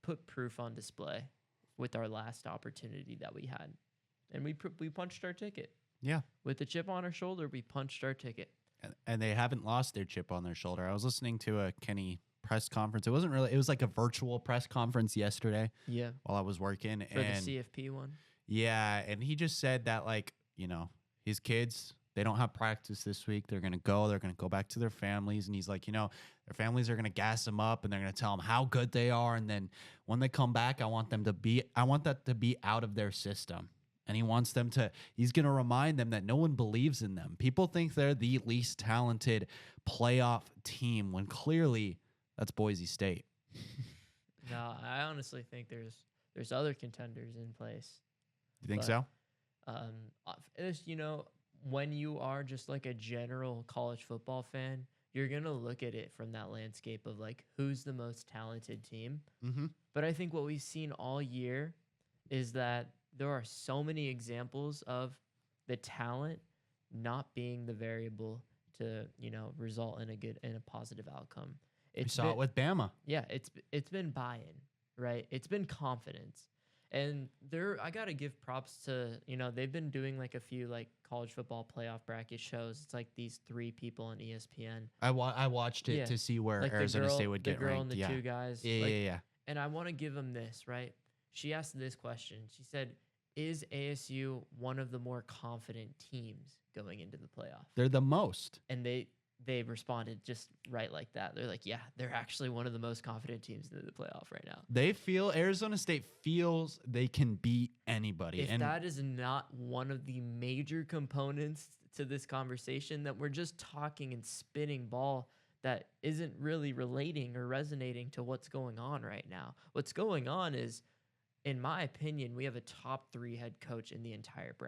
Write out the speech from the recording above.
put proof on display with our last opportunity that we had. And we punched our ticket. Yeah. With a chip on our shoulder, we punched our ticket. And they haven't lost their chip on their shoulder. I was listening to a Kenny press conference. It was like a virtual press conference yesterday. Yeah. While I was working. For the CFP one. Yeah. And he just said that, like, his kids, they don't have practice this week. They're going to go back to their families. And he's like, their families are going to gas them up and they're going to tell them how good they are. And then when they come back, I want that to be out of their system. And he's going to remind them that no one believes in them. People think they're the least talented playoff team when clearly that's Boise State. No, I honestly think there's other contenders in place. You think so? When you are just like a general college football fan, you're going to look at it from that landscape of like, who's the most talented team? Mm-hmm. But I think what we've seen all year is that there are so many examples of the talent not being the variable to, result in a positive outcome. We saw it with Bama. Yeah, it's been buy-in, right? It's been confidence. And I got to give props to, they've been doing like a few like college football playoff bracket shows. It's like these 3 people on ESPN. I watched it to see where like Arizona State would get ranked. The girl and the 2 guys. Yeah. And I want to give them this, right? She asked this question. She said, is ASU one of the more confident teams going into the playoff? They're the most. And they responded just right like that. They're like, yeah, they're actually one of the most confident teams in the playoff right now. Arizona State feels they can beat anybody. If that is not one of the major components to this conversation, that we're just talking and spinning ball that isn't really relating or resonating to what's going on right now. What's going on is, in my opinion, we have a top 3 head coach in the entire bracket.